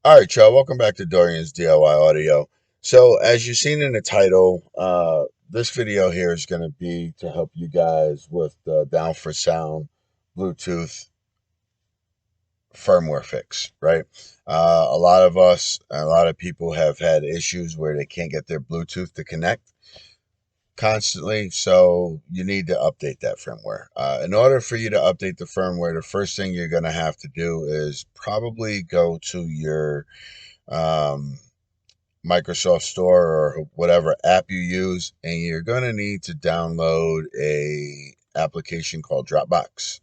All right, y'all. Welcome back to Dorian's DIY Audio. So, as you've seen in the title, this video here is going to be to help you guys with the Down4Sound Bluetooth firmware fix, right? A lot of people have had issues where they can't get their Bluetooth to connect constantly, so you need to update that firmware. In order for you to update the firmware, the first thing you're going to have to do is probably go to your um, Microsoft Store or whatever app you use, and you're going to need to download a application called Dropbox.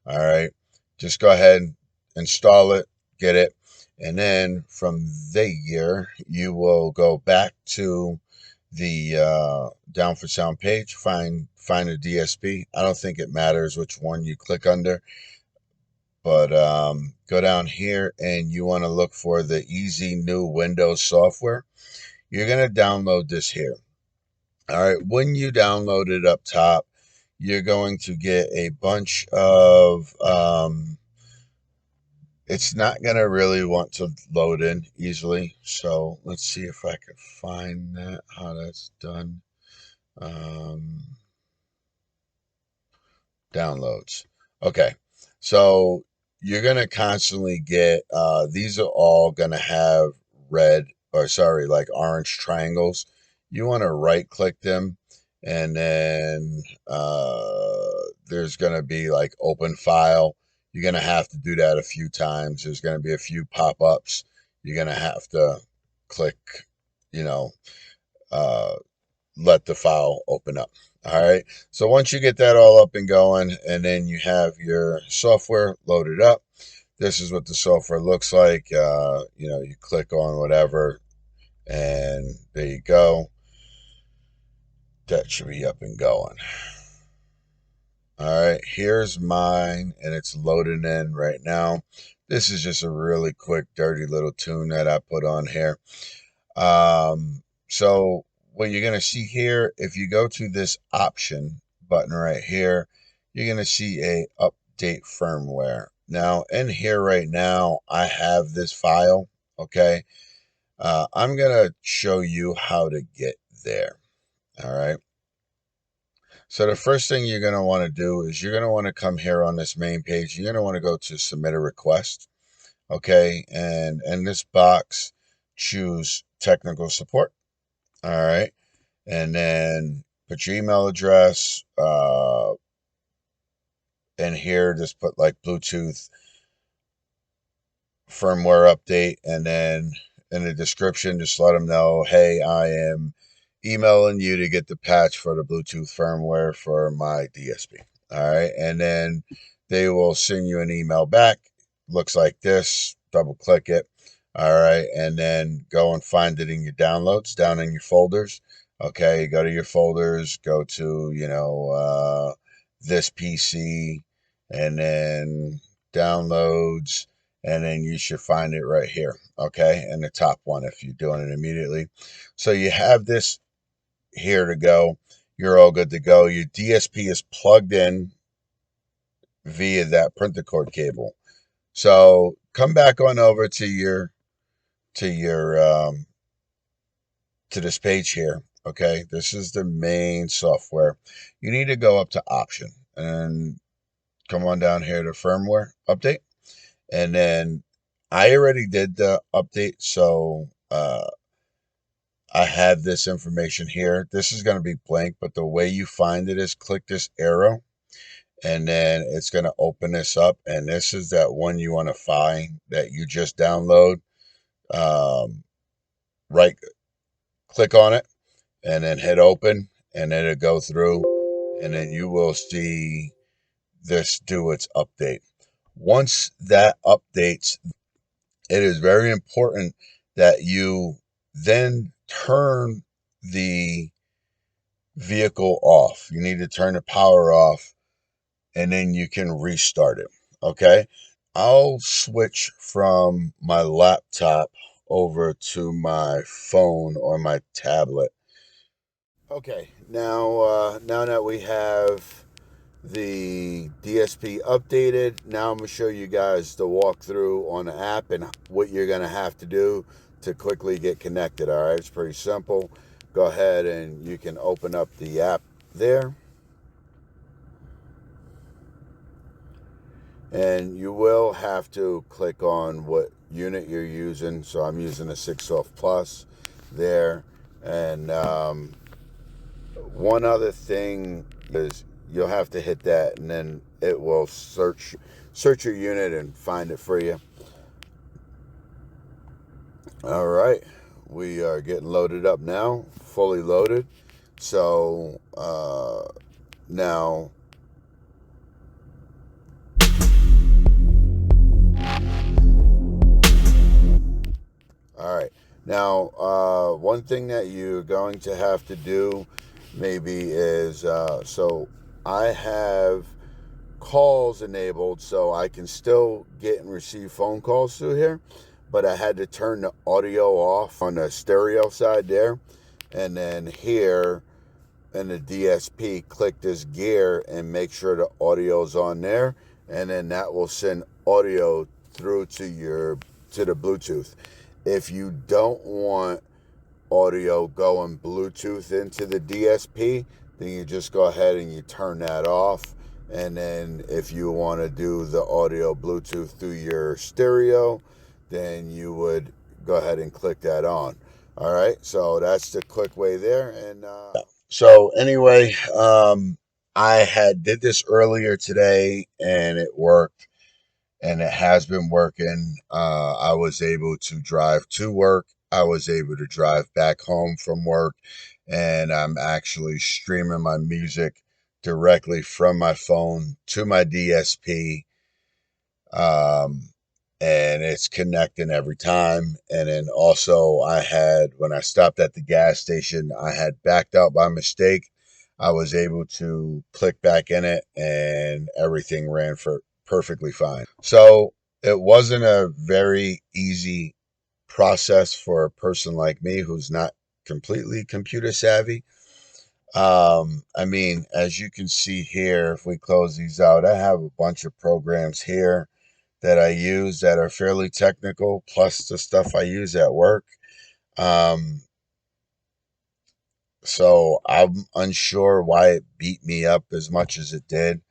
All right, just go ahead and install it, get it, and then from there you will go back to the Down4Sound page, find a DSP. I don't think it matters which one you click under, but go down here and you want to look for the EZY new Windows software. You're going to download this here. All right. When you download it up top, you're going to get a bunch of, it's not going to really want to load in easily. So let's see if I can find that, how that's done. Um, Downloads. Okay. So you're going to constantly get, these are all going to have red or sorry, like orange triangles. You want to right click them, and then there's going to be like open file. You're going to have to do that a few times. There's going to be a few pop-ups. You're going to have to click, you know, uh, let the file open up. All right. So once you get that all up and going, and then you have your software loaded up, this is what the software looks like. You click on whatever, and there you go. That should be up and going. All right. Here's mine, and it's loading in right now. This is just a really quick, dirty little tune that I put on here. So what you're going to see here, if you go to this option button right here, you're going to see a update firmware. Now in here right now, I have this file. Okay. I'm going to show you how to get there. All right. So the first thing you're going to want to do is you're going to want to come here on this main page. You're going to want to go to submit a request. Okay. And in this box, choose technical support. All right. And then put your email address. And here, just put like Bluetooth firmware update. And then in the description, just let them know, hey, I am emailing you to get the patch for the Bluetooth firmware for my DSP. All right. And then they will send you an email back. Looks like this. Double click it. All right. And then go and find it in your downloads, down in your folders. Okay. Go to your folders, go to, this PC, and then downloads. And then you should find it right here. Okay. In the top one, if you're doing it immediately. So you have this here to go. You're all good to go. Your DSP is plugged in via that printer cord cable. So come back on over to your to this page here. Okay, this is the main software. You need to go up to option and come on down here to firmware update. And then I already did the update, so I have this information here. This is going to be blank, but the way you find it is click this arrow, and then it's going to open this up. And this is that one you want to find that you just download. Right click on it, and then hit open, and then it'll go through, and then you will see this do its update. Once that updates, it is very important that you then turn the vehicle off. You need to turn the power off, and then you can restart it. Okay. I'll switch from my laptop over to my phone or my tablet. Okay. Now that we have the DSP updated. Now I'm going to show you guys the walkthrough on the app and what you're going to have to do to quickly get connected. All right, it's pretty simple. Go ahead and you can open up the app there. And you will have to click on what unit you're using. So I'm using a 6 Plus there. And one other thing is you'll have to hit that, and then it will search your unit and find it for you. All right, we are getting loaded up now, fully loaded. So now all right. Now, one thing that you're going to have to do maybe is so I have calls enabled so I can still get and receive phone calls through here, but I had to turn the audio off on the stereo side there. And then here in the DSP, click this gear and make sure the audio's on there. And then that will send audio through to the Bluetooth. If you don't want audio going Bluetooth into the DSP, then you just go ahead and you turn that off. And then if you want to do the audio Bluetooth through your stereo, then you would go ahead and click that on. All right, so that's the quick way there. And so anyway, I had did this earlier today and it worked, and it has been working. I was able to drive to work. I was able to drive back home from work, and I'm actually streaming my music directly from my phone to my DSP. Um, and it's connecting every time. And then also, when I stopped at the gas station, I had backed out by mistake. I was able to click back in it, and everything ran for perfectly fine. So it wasn't a very easy process for a person like me who's not completely computer savvy. I mean, as you can see here, if we close these out, I have a bunch of programs here that I use that are fairly technical, plus the stuff I use at work. Um, so I'm unsure why it beat me up as much as it did,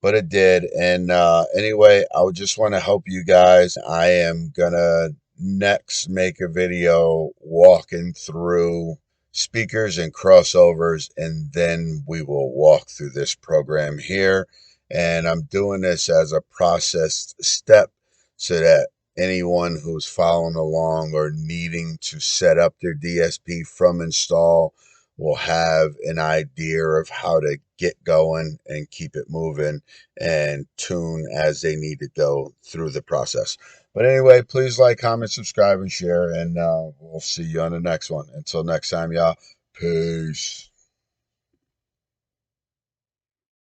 but it did. And anyway, I would just want to help you guys. I am gonna next make a video walking through speakers and crossovers, and then we will walk through this program here. And I'm doing this as a processed step so that anyone who's following along or needing to set up their DSP from install will have an idea of how to get going and keep it moving and tune as they need to go through the process. But anyway, please like, comment, subscribe, and share, and we'll see you on the next one. Until next time, y'all, peace.